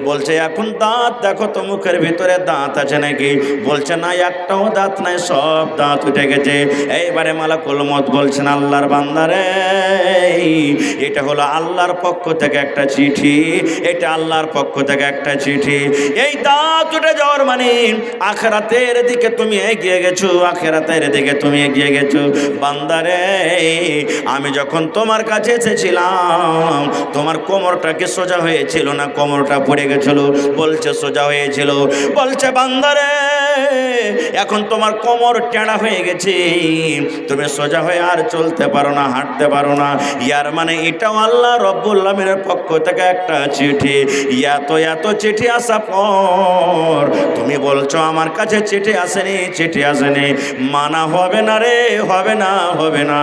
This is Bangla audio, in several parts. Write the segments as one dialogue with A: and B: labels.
A: বলছে এখন দাঁত দেখো তো মুখের ভিতরে দাঁত আছে নাকি? বলছে না, একটাও দাঁত নাই, সব দাঁত উঠে গেছে। এইবারে মালাকুল মউত বলছেন আল্লাহর বান্দারে, এটা হলো আল্লাহর পক্ষ থেকে একটা চিঠি, এটা আল্লাহর পক্ষ থেকে একটা চিঠি। এই দাঁত উঠে যাওয়ার মানে আখিরাতের দিকে তুমি এগিয়ে গেছো, আখিরাতের দিকে তুমি এগিয়ে গেছো। বান্দারে, আমি যখন তোমার কাছে এসেছিলাম তোমার কোমরটা কি সোজা হয়েছিল না কোমরটা পড়ে গেছিল? বলছে সোজা হয়েছিল। বলছে বান্দারে, এখন তোমার কোমর টেঁড়া হয়ে গেছে, তুমি সোজা হয়ে আর চলতে পারো না, হাঁটতে পারো না। ইয়ার মানে এটাও আল্লাহ রব্বুল আলামিনের পক্ষ থেকে একটা চিঠি। এত চিঠি আসা পর তুমি বলছো আমার কাছে চিঠি আসেনি, চিঠি আসেনি। মানা হবে না রে, হবে না, হবে না।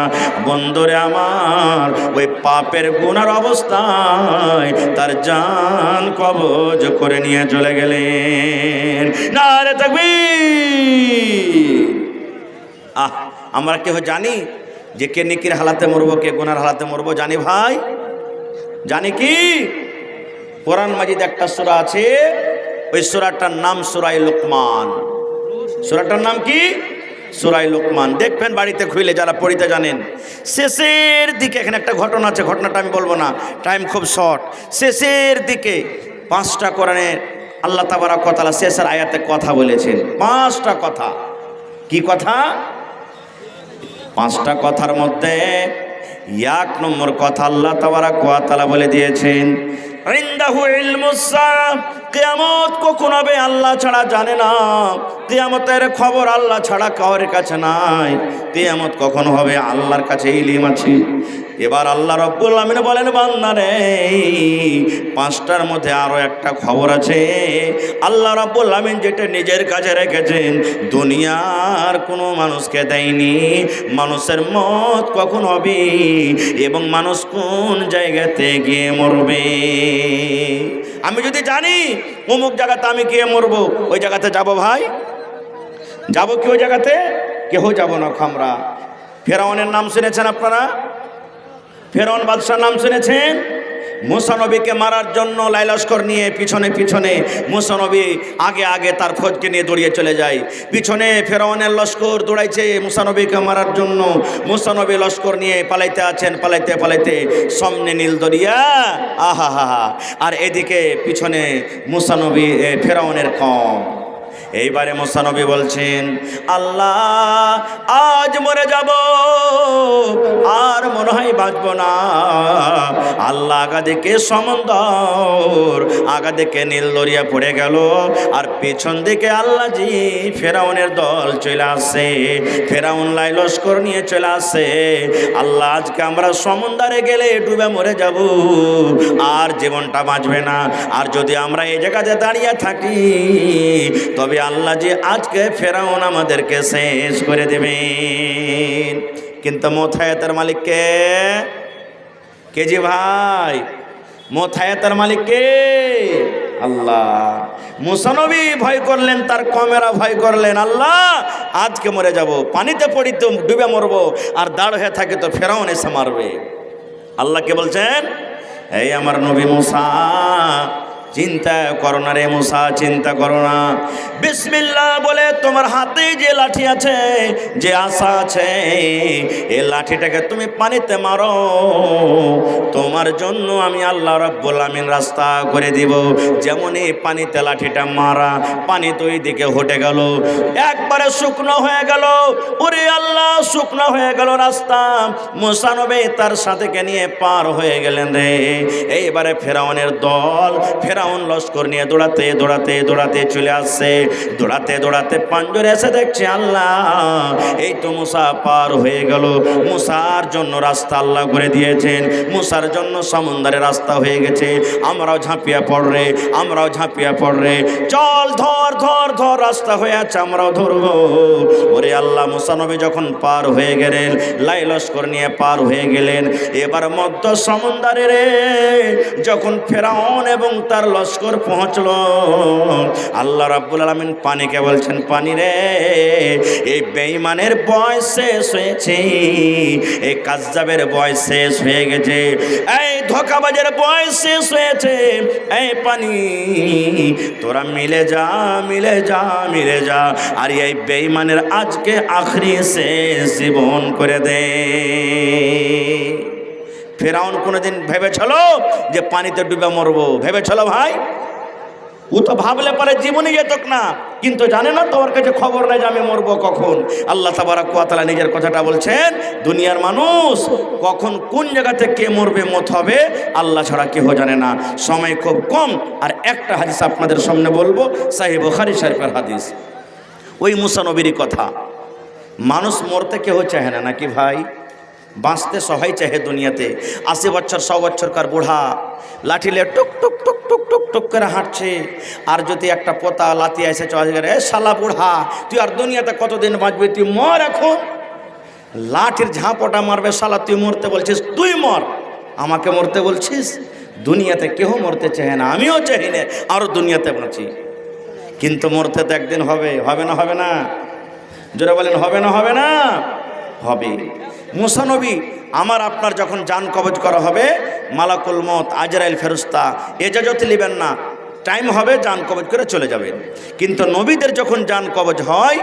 A: বন্ধুরে আমার, ওই পাপের গুনার অবস্থায় তার জান কবজ করে নিয়ে চলে গেলেন। নারে তাকবীর। আমরা কেউ জানি যে কে নেকির হালাতে মরবো, কে গুনার হালাতে মরবো? জানি ভাই, জানি কি? কোরআন মাজিদ একটা সূরা আছে, ওই সূরাটার নাম সূরা লুকমান। সূরাটার নাম কি? সূরা লুকমান। দেখবেন বাড়িতে খুলে, যারা পড়িতে জানেন। শেষের দিকে এখানে একটা ঘটনা আছে, ঘটনাটা আমি বলবো না, টাইম খুব শর্ট। শেষের দিকে 5টা কোরআনের আল্লাহ তাবারক ওয়া তাআলা শেষের আয়াতে কথা বলেছেন। 5টা কথা। কি কথা? 5টা কথার মধ্যে 1 নম্বর কথা আল্লাহ তাবারক ওয়া তাআলা বলে দিয়েছেন, ইনদাহু ইলমুস সাআহ, কিয়ামত কখন হবে আল্লাহ ছাড়া জানে না। কিয়ামতের খবর আল্লাহ ছাড়া কারোর কাছে নাই। কিয়ামত কখন হবে আল্লাহর কাছে ইলম আছে। এবার আল্লাহ রব্বুল আমিন বলেন, বান্দারে, 5টার মধ্যে আরো একটা খবর আছে। আল্লাহ রব্বুল আমিন যেটা নিজের কাছে রেখেছেন, দুনিয়ার কোনো মানুষকে দেয়নি। মানুষের মত কখন হবে এবং মানুষ কোন জায়গাতে গিয়ে মরবে। আমি যদি জানি অমুক জায়গাতে আমি গিয়ে মরবো, ওই জায়গাতে যাব ভাই? যাব কি ওই জায়গাতে? কেউ যাব না আমরা। ফেরাউনের নাম শুনেছেন আপনারা? ফেরাউন বাদশার নাম শুনেছেন? মুসা নবীকে মারার জন্য লাইলস্কর নিয়ে পিছনে পিছনে মুসা নবী আগে আগে তার ফৌজকে নিয়ে দৌড়িয়ে চলে যায়। পিছনে ফেরাউনের লস্কর দৌড়াইছে মুসা নবীকে মারার জন্য। মুসা নবী লস্কর নিয়ে পালাইতে আছেন, পালাইতে পালাইতে সামনে নীল দরিয়া, আহা হা হা, আর এদিকে পিছনে মুসা নবী ফেরাউনের কম। এইবারে মুসা নবী বলছেন, আল্লাহ আজ মরে যাব, আর মনে হয় বাঁচব না। আল্লাহ আগা দিকে সমুন্দর, আগা দিকে নীল দরিয়া পড়ে গেল, আর পেছন দিকে আল্লাহ জি ফেরাউনের দল চলে আসে। ফেরাউন লাই লস্কর নিয়ে চলে আসে। আল্লাহ আজকে আমরা সমুদ্রে গেলে ডুবে মরে যাব, আর জীবনটা বাঁচবে না। আর যদি আমরা এই জায়গাতে দাঁড়িয়ে থাকি, তবে আল্লাহ যে আজকে ফেরাউন আমাদেরকে শেষ করে দেবেন। কিন্তু মোথায়াতের মালিক কে? কে জি ভাই? মোথায়াতের মালিক কে? আল্লাহ। মুসা নবী ভয় করলেন, তার কমেরা ভয় করলেন, আল্লাহ আজকে মরে যাব, পানিতে পড়ি তো ডুবে মরবো, আর দাঁড় হয়ে থাকে তো ফেরাউন এসে মারবে। আল্লাহকে বলছেন, এই আমার নবী মুসা, চিন্তা করো না রে মুসা, চিন্তা করো না। বিসমিল্লাহ বলে তোমার হাতে যে লাঠি আছে, যে আশা আছে, এই লাঠিটাকে তুমি পানিতে মারো, তোমার জন্য আমি আল্লাহ রাব্বুল আমিন রাস্তা করে দিব। যেমন এই পানিতে লাঠিটা মারা, পানি তো এই দিকে হটে গেল, একবারে শুকনো হয়ে গেল। ওরে আল্লাহ, শুকনো হয়ে গেল রাস্তা। মুসা নবী তার সাথীকে নিয়ে পার হয়ে গেলেন রে। এইবারে ফেরাউনের দল, ফেরাউন লস্কর নিয়ে দৌড়াতে দৌড়াতে দৌড়াতে চলে আসছে। দৌড়াতে দৌড়াতে পাঞ্জরে এসে দেখছে, আল্লাহ এই তো মুসা পার হয়ে গেল। মুসার জন্য রাস্তা আল্লাহ করে দিয়েছেন, মুসার জন্য সমুদ্রের রাস্তা হয়ে গেছে। আমরাও ঝাঁপিয়া পড় রে, আমরাও ঝাঁপিয়া পড় রে, চল ধর ধর ধর, রাস্তা হয়ে আছে, আমরাও ধরবো। ওরে আল্লাহ, মুসা নবী যখন পার হয়ে গেলেন, লাই লস্কর নিয়ে পার হয়ে গেলেন, এবার মধ্য সমুদ্রে রে যখন ফেরাউন এবং তার লস্কর পৌঁছলো। আল্লাহ রাব্বুল আলামিন পানিকে বলছেন, পানি রে, এই বেঈমানের বয়স শেষ হয়েছে, এই কাজ্জাবের বয়স শেষ হয়ে গেছে, এই ধোঁকাবাজের বয়স শেষ হয়েছে। এই পানি তোরা মিলে যা, মিলে যা, মিলে যা, আর এই বেঈমানের আজকে আখরি শেষ জীবন করে দে। ফেরাউন কোনোদিন ভেবেছিল যে পানিতে ডুবে মরবো? ভেবেছিল ভাই? ও তো ভাবলে পরে জীবনে যেত না, কিন্তু জানে না, তোমার কাছে খবর নাই যে আমি মরবো কখন। আল্লাহ তাবারাক ওয়া তাআলা নিজের কথাটা বলছেন, দুনিয়ার মানুষ কখন কোন জায়গাতে কে মরবে মত হবে আল্লাহ ছাড়া কেউ জানে না। সময় খুব কম, আর একটা হাদিস আপনাদের সামনে বলবো, সহিহ বুখারী শরীফের হাদিস। ওই মুসা নবীর কথা, মানুষ মরতে কেউ চাহে না নাকি ভাই? বাঁচতে সবাই চাহে দুনিয়াতে। 80 বছর 100 বছরকার বুড়া লাঠিলে টুক টুক টুক টুক টুক টুক করে হাঁটছে, আর যদি একটা পোতা লাথি এসে চলে গেলে, শালা বুড়া তুই আর দুনিয়াতে কতদিন বাঁচবি, তুই মর এখন। লাঠির ঝাঁপটা মারবে, শালা তুই মরতে বলছিস, তুই মর, আমাকে মরতে বলছিস? দুনিয়াতে কেউ মরতে চাহে না, আমিও চাই না আরও দুনিয়াতে বাঁচি, কিন্তু মরতে তো একদিন হবে। হবে না? হবে না? জোরে বলেন, হবে না? হবে না? হবে। মুসা নবী আমার আপনার যখন জান কবজ করা হবে, মালাকুল মত আজরাইল ফেরেশতা এজাজত নেবেন না, টাইম হবে জান কবজ করে চলে যাবেন। কিন্তু নবীদের যখন জান কবজ হয়,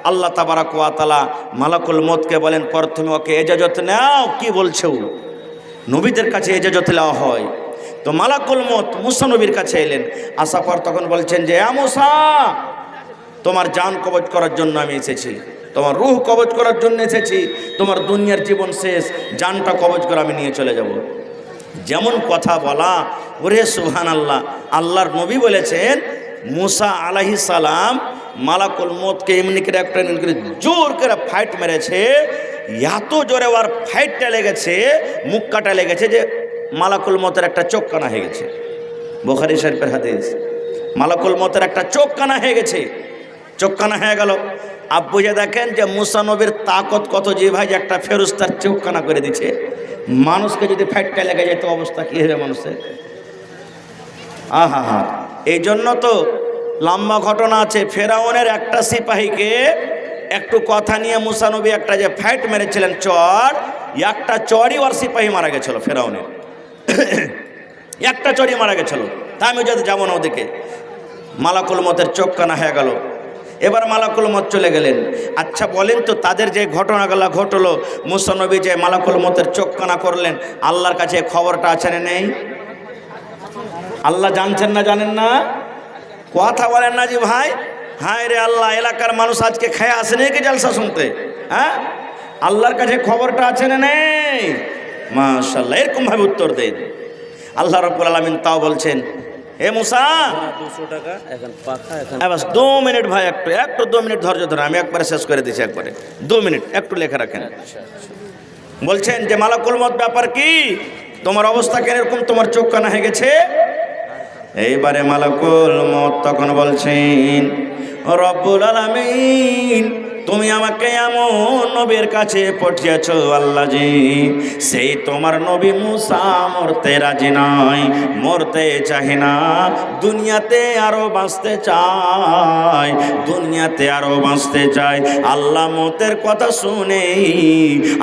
A: আল্লাহ তাবারাক ওয়া তাআলা মালাকুল মতকে বলেন, প্রথমে ওকে এজাজত নাও। কি বলছো? নবীদের কাছে এজাজত নেওয়া হয়। তো মালাকুল মত মুসা নবীর কাছে এলেন, আসার পর তখন বলছেন যে, আ মুসা, তোমার জান কবজ করার জন্য আমি এসেছি, তোমার রূহ কবজ করার জন্য এসেছি, তোমার দুনিয়ার জীবন শেষ, জানটা কবজ করে আমি নিয়ে চলে যাব। যেমন কথা বলা, ওরে সুবহানাল্লাহ। আল্লাহর নবী বলেছেন, মুসা আলাইহিস সালাম মালাকুল মতকে এমনি করে একটা জোর করে ফাইট মেরেছে, এত জোরে ওর ফাইটটা লেগেছে, মুক্কাটা লেগেছে যে মালাকুল মতের একটা চোখ কানা হয়ে গেছে। বুখারী শরীফের হাদিস, মালাকুল মতের একটা চোখ কানা হয়ে গেছে। চোখ কানা হয়ে গেল। আব্বু যে দেখেন যে মুসা নবীর তাকত কত, যে ভাই একটা ফেরেশতার চোখ কানা করে দিচ্ছে। মানুষকে যদি ফাইটটা লেগে যায় তো অবস্থা কী হবে মানুষের? আহা হা। এই জন্য তো লম্বা ঘটনা আছে, ফেরাউনের একটা সিপাহীকে একটু কথা নিয়ে মুসা নবী একটা যে ফাইট মেরেছিলেন চর, একটা চরই ওর সিপাহী মারা গেছিল ফেরাউনের। একটা চরই মারা গেছিল। তা আমি যদি যাবো না ওদিকে। মালাকুল মতের চোখ কানা হয়ে গেল। এবার মালাকুল মত চলে গেলেন। আচ্ছা বলেন তো, তাদের যে ঘটনাগুলো ঘটলো, মুসা নবী যে মালাকুল মতের চোখ কানা করলেন, আল্লাহর কাছে খবরটা আছে না নেই? আল্লাহ জানছেন না, জানেন না? কথা বলেন না যে ভাই। হায় রে আল্লাহ, এলাকার মানুষ আজকে খেয়ে আসে নাকি জলসা শুনতে? হ্যাঁ, আল্লাহর কাছে খবরটা আছে না নেই? মাশাআল্লাহ, এরকম ভাবে উত্তর দেন। আল্লাহ রাব্বুল আলামিন তাও বলছেন, এ মুসা 200 টাকা এখন পাখা, এখন বাস 2 মিনিট ভাই, একটু 2 মিনিট ধৈর্য ধরে, আমি একবারে শেষ করে দিচ্ছি, একবারে 2 মিনিট একটু লেখা রাখেন। বলছেন যে মালাকুল মত ব্যাপার কি, তোমার অবস্থা কেন এরকম, তোমার চোখ কানা হয়ে গেছে? এইবারে মালাকুল মত তখন বলছেন, রব্বুল আলামিন, তুমি আমাকে এমন নবীর কাছে পাঠিয়েছ আল্লাহ জি, সেই তোমার নবী মুসা মরতে রাজি নয়, মরতে চাহে না, দুনিয়াতে আরো বাঁচতে চায়, দুনিয়াতে আরো বাঁচতে চায়। আল্লাহ মতের কথা শুনে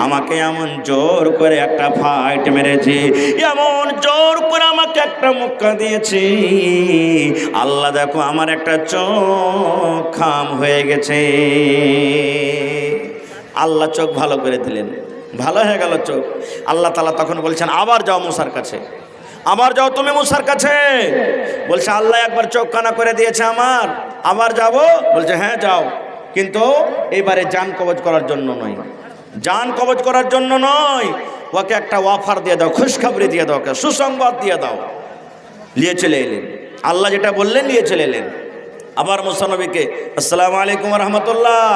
A: আমাকে এমন জোর করে একটা ফাইট মেরেছে, এমন জোর করে আমাকে একটা মুক্কা দিয়েছে। আল্লাহ দেখো আমার একটা চোখ খাম হয়ে গেছে। আল্লাহ চোখ ভালো করে দিলেন, ভালো হয়ে গেল চোখ। আল্লাহ তাআলা তখন বলছেন, আবার যাও মুসার কাছে, আবার যাও তুমি মুসার কাছে। বলছে আল্লাহ একবার চোখ কানা করে দিয়েছে আমার, আবার যাব? বলছে হ্যাঁ যাও, কিন্তু এইবারে জান কবজ করার জন্য নয়, জান কবজ করার জন্য নয়, ওকে একটা অফার দিয়ে দাও, খুশখবরি দিয়ে দাও, ওকে সুসংবাদ দিয়ে দাও। নিয়ে চলে এলেন, আল্লাহ যেটা বললেন নিয়ে চলে এলেন। আবার মুসা নবীকে, আসসালামু আলাইকুম রহমতুল্লাহ।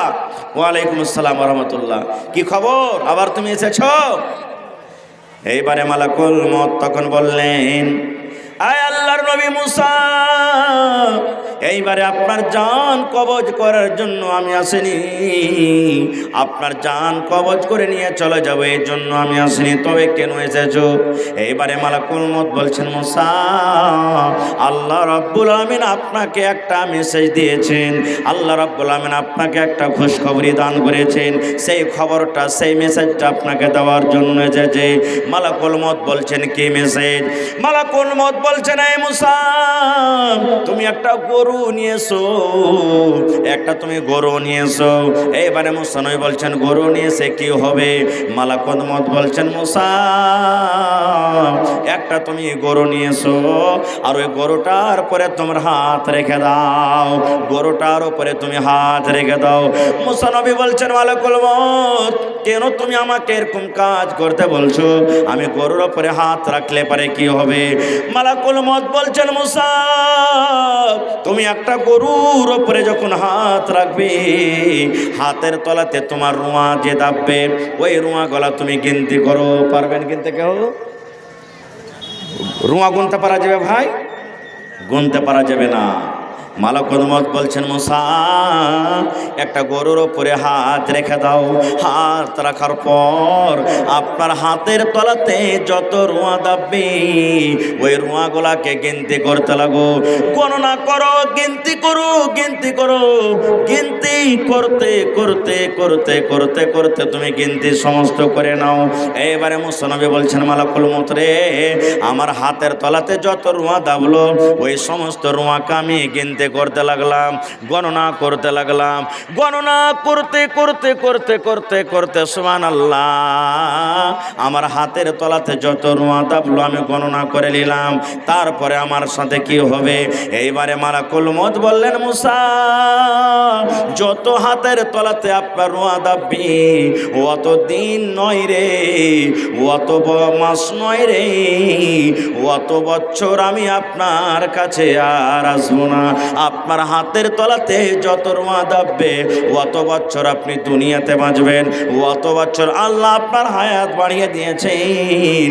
A: ওয়ালাইকুম আসসালাম রহমতুল্লাহ, কি খবর, আবার তুমি এসেছ? এইবারে মালাকুল মত তখন বললেন, আয় আল্লাহর নবী মুসা, এইবারে আপনার জান কবজ করার জন্য আমি আসিনি, আপনার জান কবজ করে নিয়ে চলে যাবো এই জন্য আমি আসিনি। তবে কেন এসেছো? এইবারে মালাকুল মউত বলছেন, মুসা, আল্লাহ রাব্বুল আমিন আপনাকে একটা মেসেজ দিয়েছেন, আল্লাহ রাব্বুল আমিন আপনাকে একটা খুশখবরি দান করেছেন, সেই খবরটা, সেই মেসেজটা আপনাকে দেওয়ার জন্য এসেছে। মালাকুল মউত বলছেন, কি মেসেজ? মালাকুল মউত বলছেন, এই মুসা, তুমি একটা গরু নিয়েছো, একটা তুমি গরু নিয়েছো। এইবারে মুসা নবী বলছেন, গরু নিয়েছে কি হবে? মালাকুল মউত বলছেন, মুসা, একটা তুমি গরু নিয়েছো, আর ওই গরুটার পরে তোমার হাত রেখে দাও, গরুটার উপরে তুমি হাত রেখে দাও। মুসা নবী বলছেন, মালাকুল মউত, কেন তুমি আমাকে এরকম কাজ করতে বলছো? আমি গরুর উপরে হাত রাখলে পারে কি হবে? মালাকুল মউত বলছেন, মুসা, তুমি একটা গরুর উপরে যখন হাত রাখবে, হাতের তলাতে তোমার রুয়া যে দাববে, ওই রুয়া গলা তুমি গিনতি করো। পারবেন কিনতে কেউ? রুয়া গুনতে পারা যাবে ভাই? গুনতে পারা যাবে না। মালাকুল মউত বলছেন, মুসা, একটা গরুর উপরে হাত রেখে দাও, হাত রাখার পর আপনার হাতের তলাতে যত রুয়া দাববে, ওই রুয়াগুলাকে গিনতি করতে লাগো, গণনা করো, গিনতি করো, গিনতি করো। গিনতি করতে করতে করতে করতে করতে তুমি গিনতি সমস্ত করে নাও। এবারে মুসা নবী বলছেন, মালাকুল মউত রে, আমার হাতের তলাতে যত রুয়া দাবলো, ওই সমস্ত রুয়াকে আমি গিনতি করতে লাগলাম, গণনা করতে লাগলাম। গণনা করতে করতে করতে করতে করতে সুবহানাল্লাহ, আমার হাতের তলাতে যত রুয়া দাবলো আমি গণনা করে নিলাম। তারপরে আমার সাথে কি হবে? এইবারে মালাকুল মউত বললেন, মুসা, যত হাতের তলাতে আপনার রুয়া দাববে, অত দিন নয় রে, অত মাস নয় রে, অত বছর আমি আপনার কাছে আর আসবো না। আপনার হাতের তলাতে যত রুয়া দাববে, অত বছর আপনি দুনিয়াতে বাঁচবেন, অত বছর আল্লাহ আপনার হায়াত বাড়িয়ে দিয়েছেন,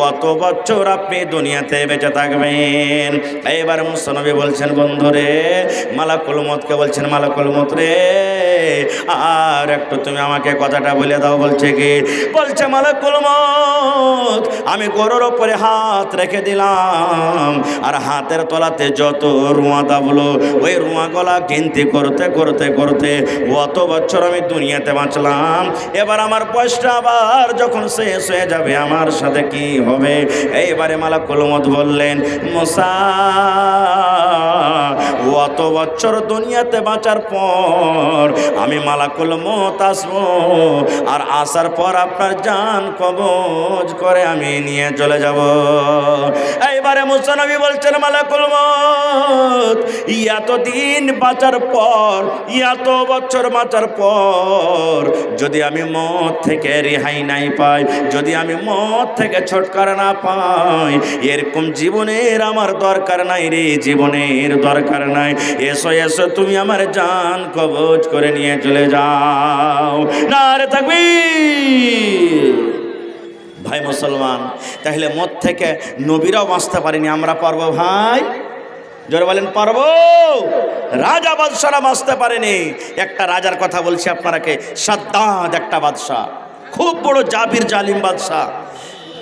A: অত বছর আপনি দুনিয়াতে বেঁচে থাকবেন। এবার মুসা নবী বলছেন, বন্ধুরে, মালাকুল মউতকে বলছেন, মালাকুল মউত রে, আর একটু তুমি আমাকে কথাটা বলে দাও। বলছে কি? বলছে, মালাকুল মউত, আমি গরুর উপরে হাত রেখে দিলাম, আর হাতের তলাতে যত রুয়া দাবলো, ওই রুয়া গলা গিনতি করতে করতে করতে অত বছর আমি দুনিয়াতে বাঁচলাম। এবার আমার বয়সটা আবার যখন শেষ হয়ে যাবে, আমার সাথে কি হবে? এইবারে মালাকুল মউত বললেন, মুসা, অত বছর দুনিয়াতে বাঁচার পর আমি মালাকুল মউত আসবো, আর আসার পর আপনার জান কবজ করে আমি নিয়ে চলে যাব। এইবারে মুসা নবী বলছেন, মালাকুল মউত, এতদিন বাঁচার পর, এত বছর বাঁচার পর যদি আমি মওত থেকে রেহাই নাই পাই, যদি আমি মওত থেকে ছুটকারা না পাই, এরকম জীবনের আমার দরকার নাই রে, জীবনের দরকার নাই। এসো এসো, তুমি আমার জান কবজ করে নিয়ে চলে যাও। নারে তাকবীর। ভাই মুসলমান, তাহলে মত থেকে নবীরাও বাঁচতে পারেনি, আমরা পারবো ভাই? জোরে বলেন, পারবো? রাজা বাদশারা বাঁচতে পারেনি। একটা রাজার কথা বলছি আপনারাকে, সাদ্দাদ একটা বাদশা, খুব বড় জাবির জালিম বাদশা।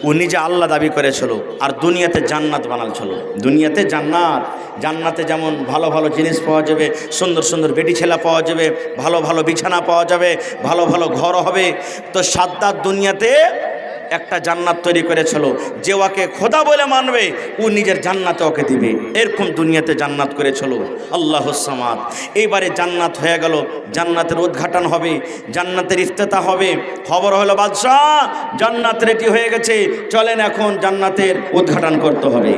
A: ও নিজে আল্লাহ দাবি করেছিল, আর দুনিয়াতে জান্নাত বানালছিল। দুনিয়াতে জান্নাত, জান্নাতে যেমন ভালো ভালো জিনিস পাওয়া যাবে, সুন্দর সুন্দর বেটি ছেলা পাওয়া যাবে, ভালো ভালো বিছানা পাওয়া যাবে, ভালো ভালো ঘর হবে। তো সাদ্দাদ দুনিয়াতে একটা জান্নাত তৈরি করেছিল, যে ওকে খোদা বলে মানবে ও নিজের জান্নাতে ওকে দিবে, এরকম দুনিয়াতে জান্নাত করেছিল আল্লাহুস সামাদ। এইবারে জান্নাত হয়ে গেল, জান্নাতের উদ্ঘাটন হবে, জান্নাতের ইফতেতা হবে। খবর হলো, বাদশাহ জান্নাত রেডি হয়ে গেছে, চলেন এখন জান্নাতের উদ্ঘাটন করতে হবে।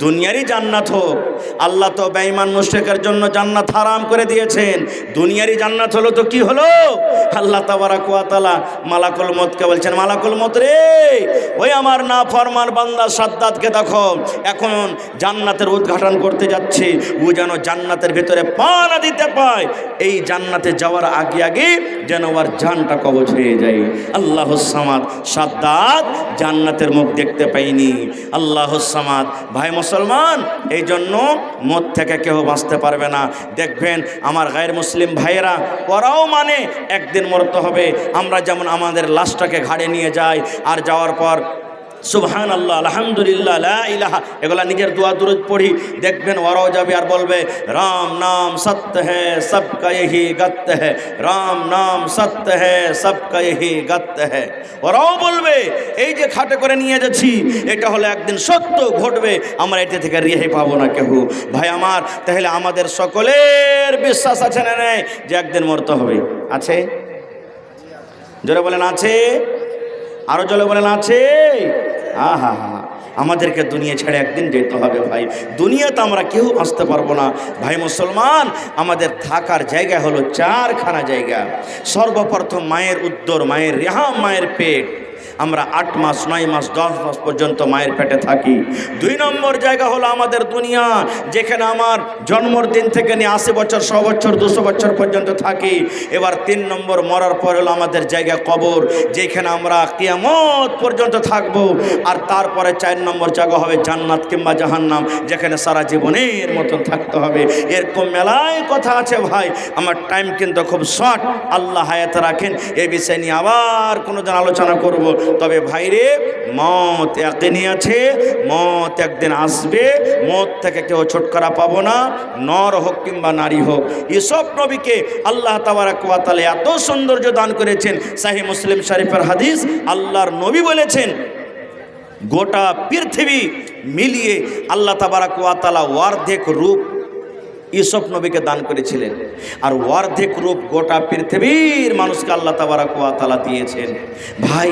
A: দুনিয়ারই জান্নাত হোক, আল্লাহ তো বেঈমান মুশরিকের জন্য জান্নাত হারাম করে দিয়েছেন। দুনিয়ারই জান্নাত হলো তো কি হলো? আল্লাহ তাবারাক ওয়া তাআলা মালাকুল মউতকে বলছেন, মালাকুল মউত রে, ওই আমার নাফরমান বান্দা সাদ্দাদকে দেখো, এখন জান্নাতের উদ্ঘাটন করতে যাচ্ছে, ও যেন জান্নাতের ভিতরে পা না দিতে পায়, এই জান্নাতে যাওয়ার আগে আগে যেন ওর জানটা কবজ হয়ে যায়। আল্লাহুস সামাদ। সাদ্দাদ জান্নাতের মুখ দেখতে পাইনি। আল্লাহুস সামাদ। ভাই মুসলমান, এই জন্য মদ থেকে কেউ বাঁচতে পারবে না। দেখবেন আমার গায়ের মুসলিম ভাইয়েরা, ওরাও মানে একদিন মরতে হবে। আমরা যেমন আমাদের লাশটাকে ঘাড়ে নিয়ে যাই, আর যাওয়ার পর সুবহানাল্লাহ, আলহামদুলিল্লাহ, লা ইলাহা, এগুলা নিজের দোয়া দুরুদ পড়ি। দেখবেন ওরাও যাবে আর বলবে, রাম নাম সত্য है सबका यही गत है, রাম নাম সত্য है सबका यही गत है। ওরাও বলবে এই যে খাটে করে নিয়ে যাচ্ছি, এটা হলে একদিন সত্য ঘটবে, আমরা এতে থেকে রেহাই পাবো না কেউ। ভাই আমার, তাহলে আমাদের সকলের বিশ্বাস আছে না নেই যে একদিন মরতে হবে? আছে? জোরে বলেন আছে? আরো জোরে বলেন আছে? আহা হা, আমাদেরকে দুনিয়া ছেড়ে একদিন যেতে হবে ভাই। দুনিয়াতে আমরা কেউ আসতে পারবো না ভাই মুসলমান। আমাদের থাকার জায়গা হলো চারখানা জায়গা। সর্বপ্রথম মায়ের উদ্দর, মায়ের রেহাম, মায়ের পেট। আমরা 8 মাস 9 মাস 10 মাস পর্যন্ত মায়ের পেটে থাকি। 2 নম্বর জায়গা হলো আমাদের দুনিয়া, যেখানে আমার জন্মের দিন থেকে নিয়ে 80 বছর 100 বছর 200 বছর পর্যন্ত থাকি। এবার 3 নম্বর মরার পর হলো আমাদের জায়গা কবর, যেখানে আমরা কিয়ামত পর্যন্ত থাকব। আর তারপরে 4 নম্বর জায়গা হবে জান্নাত কিংবা জাহান্নাম, যেখানে সারা জীবনের মতন থাকতে হবে। এরকম মেলায় কথা আছে ভাই। আমার টাইম কিন্তু খুব শর্ট, আল্লাহ হায়াতে রাখেন। এই বিষয় নিয়ে আবার কোনো দিন আলোচনা করব। তবে ভাইরে, মত একদিনই আছে, মত একদিন আসবে, মত থেকে কেউ ছুটকারা পাবো না, নর হোক কিংবা নারী হোক। ইউসুফ নবীকে আল্লাহ তাবারাক ওয়া তাআলা এত সৌন্দর্য দান করেছেন। সহিহ মুসলিম শরীফের হাদিস, আল্লাহর নবী বলেছেন, গোটা পৃথিবী মিলিয়ে আল্লাহ তাবারাক ওয়া তাআলা অর্ধেক রূপ ইউসুফ নবীকে দান করেছিলেন। আর অর্ধেক রূপ গোটা পৃথিবীর মানুষকে আল্লাহ তাবারাক ওয়া তাআলা দিয়েছেন। ভাই,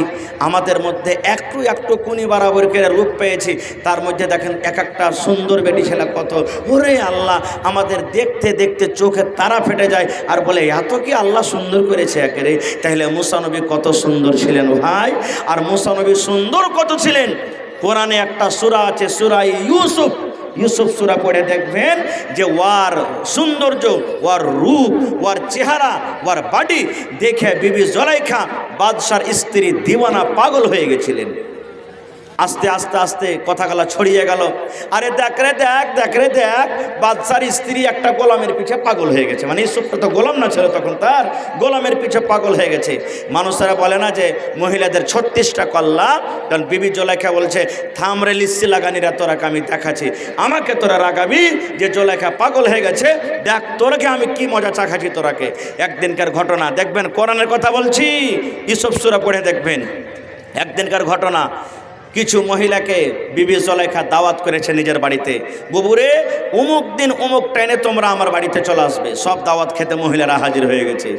A: আমাদের মধ্যে একটু একটু কুনি বরাবর করে রূপ পেয়েছি। তার মধ্যে দেখেন এক একটা সুন্দর বেটি ছেলে কত, ওরে আল্লাহ, আমাদের দেখতে দেখতে চোখের তারা ফেটে যায় আর বলে এত কি আল্লাহ সুন্দর করেছে একেরে। তাহলে মুসা নবী কত সুন্দর ছিলেন ভাই। আর মুসা নবী সুন্দর কত ছিলেন, কোরআনে একটা সূরা আছে, সূরা ইউসুফ। ইউসুফ সূরা পড়ে দেখবেন যে ওয়ার সৌন্দর্য, ওয়ার রূপ, ওয়ার চেহারা, ওয়ার বাড়ি দেখে বিবি জুলাইখা বাদশার স্ত্রী দিওয়ানা পাগল হয়ে গেছিলেন। আস্তে আস্তে আস্তে কথাগুলো ছড়িয়ে গেল, আরে দেখ রে দেখ, দেখ রে দেখ, বাদশার স্ত্রী একটা গোলামের পিছে পাগল হয়ে গেছে। মানে ইউসুফটা তো গোলাম না ছিল তখন, তার গোলামের পিছে পাগল হয়ে গেছে। মানুষেরা বলে না যে মহিলাদের 36টা কল্লা, কারণ বিবি জুলাইখা বলছে, থামরে লিস্সি লাগানিরা, তোরাকে আমি দেখাচ্ছি, আমাকে তোরা রাগাবি যে জুলাইখা পাগল হয়ে গেছে, দেখ তোরাকে আমি কি মজা চাখাচ্ছি তোরাকে। একদিনকার ঘটনা দেখবেন, কোরআনের কথা বলছি, ইউসুফ সূরা পড়ে দেখবেন। একদিনকার ঘটনা, কিছু মহিলাকে বিবি জুলাইখা দাওয়াত করেছে নিজের বাড়িতে, বুবুরে অমুক দিন অমুক টাইমে তোমরা আমার বাড়িতে চলে আসবে। সব দাওয়াত খেতে মহিলারা হাজির হয়ে গেছে।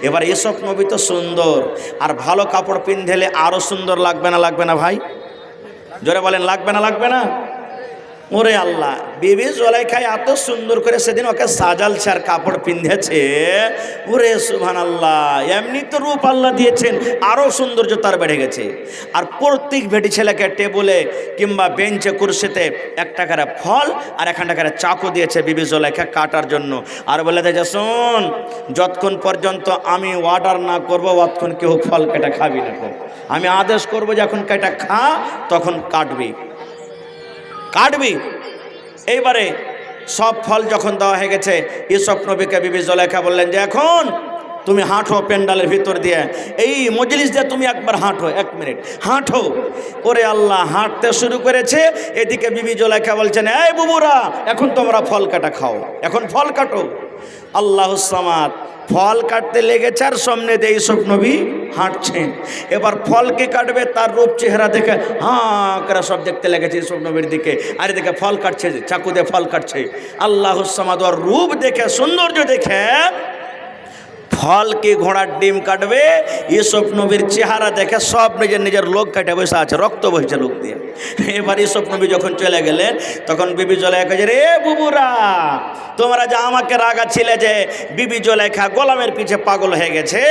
A: এবার ইউসুফ নবী তো সুন্দর, আর ভালো কাপড় পিন্ধেলে আরও সুন্দর লাগবে না? লাগবে না ভাই? জোরে বলেন, লাগবে না? লাগবে না? ওরে আল্লাহ, বিবি জুলাইখা এত সুন্দর করে সেদিন ওকে সাজালছে আর কাপড় পিন্ধেছে। ওরে সুবহানাল্লাহ, এমনি তো রূপ আল্লাহ দিয়েছেন, আরও সৌন্দর্য তার বেড়ে গেছে। আর প্রত্যেক বেটি ছেলেকে টেবলে কিংবা বেঞ্চে কুরসিতে একটা করে ফল আর একটা করে চাকু দিয়েছে বিবি জুলাইখা কাটার জন্য। আর বলে দিয়েছে, শোন, যতক্ষণ পর্যন্ত আমি অর্ডার না করবো ততক্ষণ কেউ ফল কেটে খাবি না। আমি আদেশ করবো যখন কেটে খা, তখন কাটবি। এইবারে সব ফল যখন দেওয়া হয়ে গেছে, ইউসুফ নবীকে বিবি জুলাইখা বললেন যে এখন তুমি হাঁটো প্যান্ডালের ভিতর দিয়ে, এই মজলিস দিয়ে তুমি একবার হাঁটো, 1 মিনিট হাঁটো। ওরে আল্লাহ, হাঁটতে শুরু করেছে। এদিকে বিবি জুলাইখা বলছেন, এই বুবুরা, এখন তোমরা ফল কাটা খাও, এখন ফল কাটো। আল্লাহুস সামাদ, ফল কাটতে লেগেছে আর সামনে দিয়ে ইউসুফ নবী হাঁটছেন। এবার ফলকে কাটবে, তার রূপ চেহারা দেখে হাঁ করে সব দেখতে লেগেছে ইউসুফ নবীর দিকে। আর এদিকে ফল কাটছে, চাকু দিয়ে ফল কাটছে। আল্লাহুস সামাদ ওর রূপ দেখে, সৌন্দর্য দেখে ফল কি ঘোড়ার ডিম কাটবে, ইউসুফ নবীর চেহারা দেখে সব নিজের নিজের লোক কাটে বসে আছে, রক্ত বইছে লোক দিয়ে। এবার ইউসুফ নবী যখন চলে গেলেন, তখন বিবি জুলাইখা যে, রে বুবুরা, তোমরা যে আমাকে রাগাছিলে যে বিবি জুলাইখা গোলামের পিছে পাগল হয়ে গেছে,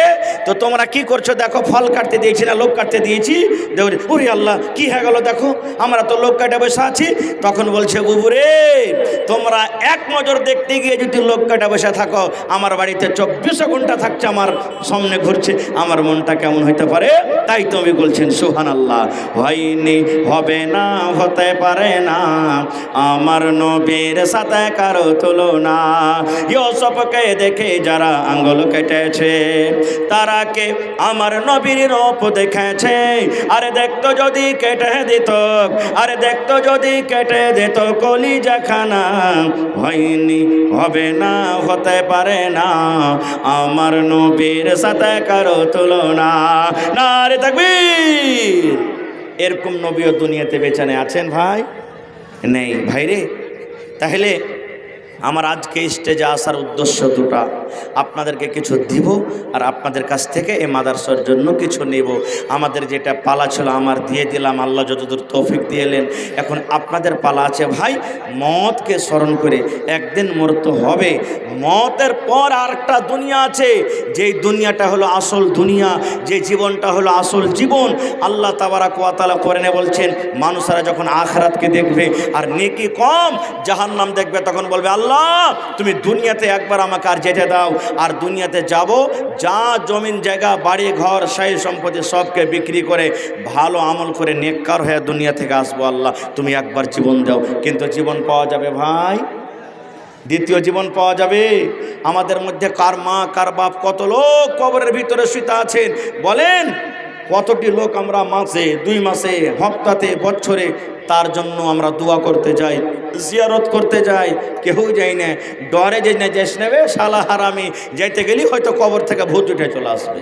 A: তো তোমরা কি করছো দেখো, ফল কাটতে দিয়েছি না লোক কাটতে দিয়েছি? ওরে আল্লাহ, কি হয়ে গেল দেখো, আমরা তো লোক কাটে বসে আছি। তখন বলছে, বুবুরে, তোমরা এক নজর দেখতে গিয়ে যদি লোক কাটে বসে থাকো, আমার বাড়িতে 24 ঘন্টা থাকছে, আমার সামনে ঘুরছে, আমার মনটা কেমন হইতে পারে? তাই তুমি বলছেন সুবহানাল্লাহ। হয়নি, হবে হবে না, হতে পারে না আমার নবীর সাথে কারো তুলনা। ইউসুফকে দেখে যারা আঙ্গুল কেটেছে তারা কে আমার নবীর রূপ দেখেছে। আরে দেখতো যদি কেটে দিত, আরে দেখতো যদি কেটে দিত কলিজাখানা, হয়নি, হবে না, হতে পারে না আমার নবীর সাথে কারো তুলনা। নারে তাকবীর। এরকম নবীও দুনিয়াতে বেঁচে আছেন ভাই? নেই ভাইরে। তাহলে আমার আজকে স্টেজে আসার উদ্দেশ্য দুটা, আপনাদেরকে কিছু দিব আর আপনাদের কাছ থেকে এই মাদ্রাসার জন্য কিছু নেব। আমাদের যেটা পালা ছিল আমার দিয়ে দিলাম, আল্লাহ যতদূর তৌফিক দিয়েলেন। এখন আপনাদের পালা আছে ভাই, মওতকে স্মরণ করে একদিন মরতে হবে। মওতের পর আরেকটা দুনিয়া আছে, যেই দুনিয়াটা হলো আসল দুনিয়া, যে জীবনটা হলো আসল জীবন। আল্লাহ তাবারাক ওয়া তাআলা কোরআনে বলছেন, মানুষেরা যখন আখিরাতকে দেখবে আর নেকি কম, জাহান্নাম দেখবে, তখন বলবে আল্লাহ তুমি দুনিয়াতে একবার আমাকে আর যেতে দাও। আর দুনিয়াতে যাব, যা জমিন জায়গা বাড়ি ঘর সাই সম্পত্তি সবকে বিক্রি করে ভালো আমল করে নেককার হয়ে দুনিয়া থেকে আসবো। আল্লাহ তুমি একবার জীবন দাও। কিন্তু জীবন পাওয়া যাবে ভাই? দ্বিতীয় জীবন পাওয়া যাবে? আমাদের মধ্যে কার মা কার বাপ, কত লোক কবরের ভিতরে শুয়ে আছেন বলেন? কতটি লোক আমরা মাসে, 2 মাসে, হপ্তাতে, বছরে তার জন্য আমরা দোয়া করতে যাই, জিয়ারত করতে যাই, কেউ যাই না, ডরে যাই না, যাস নেবে শালা হারামি, যাইতে গেলি হয়তো কবর থেকে ভূত উঠে চলে আসবে,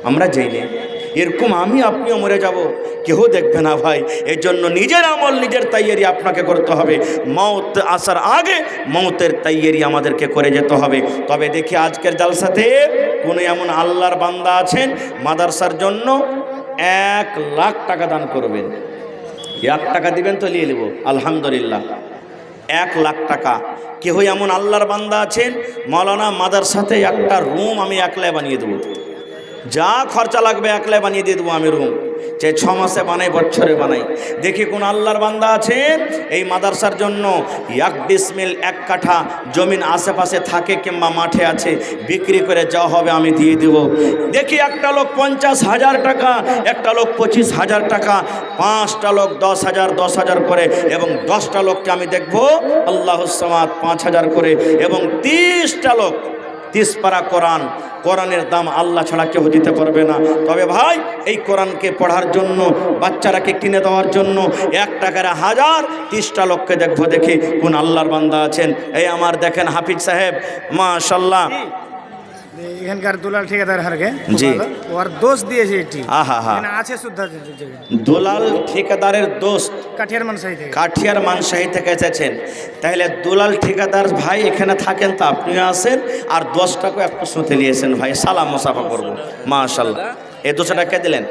A: আমরা যাই না। এরকম আমি আপনিও মরে যাব, কেউ দেখবে না ভাই। এই জন্য নিজের আমল নিজের তৈয়ারি আপনাকে করতে হবে। মওত আসার আগে মওতের তৈয়ারি আমাদেরকে করে যেতে হবে। তবে দেখি আজকের জালসাতে কোনো এমন আল্লাহর বান্দা আছেন মাদ্রাসার জন্য 1 লাখ টাকা দান করবেন? 1 টাকা দিবেন তো নিয়ে নেব, আলহামদুলিল্লাহ। 1 লাখ টাকা। কেউ এমন আল্লাহর বান্দা আছেন, মাওলানা মাদ্রাসাতে একটা রুম আমি একলাই বানিয়ে দেবো, যা খরচা লাগবে একলাই বানিয়ে দিয়ে দেবো আমি রুম, যে 6 মাসে বানাই, বছরে বানাই। দেখি কোন আল্লাহর বান্দা আছে এই মাদ্রাসার জন্য 1 ডিসমিল 1 কাঠা জমিন আশেপাশে থাকে কিংবা মাঠে আছে, বিক্রি করে যা হবে আমি দিয়ে দেব। দেখি একটা লোক 50,000 টাকা, একটা লোক 25,000 টাকা, 5টা লোক 10,000 10,000 করে, এবং 10টা লোককে আমি দেখবো আল্লাহুস সামাদ 5,000 করে, এবং 30টা লোক 30 পারা কোরআন। কোরআনের দাম আল্লাহ ছাড়া কেউ দিতে পারবে না। তবে ভাই এই কোরআনকে পড়ার জন্য, বাচ্চারাকে কিনে দেওয়ার জন্য 1 টাকার 1000, 30টা লোককে দেখবো, দেখি কোন আল্লাহর বান্দা আছেন। এই আমার দেখেন হাফিজ সাহেব, মাশাআল্লাহ,
B: এখানকার দুলাল ঠিকাদার হারকে
A: জি,
B: ওর দোষ দিয়েছে এটি।
A: আহা হা,
B: আছে সুদ্ধা
A: দুলাল ঠিকাদারের দোস্ত
B: কাঠিয়ার মানসাই থেকে,
A: কাঠিয়ার মানসাহি থেকে এসেছেন। তাহলে দুলাল ঠিকাদার ভাই এখানে থাকেন, তো আপনিও আসেন আর 10টাকে একটু শুতে নিয়েছেন ভাই, সালাম মুসাফা করবো। মাশাআল্লাহ। এই 200 টাকা দিলেন।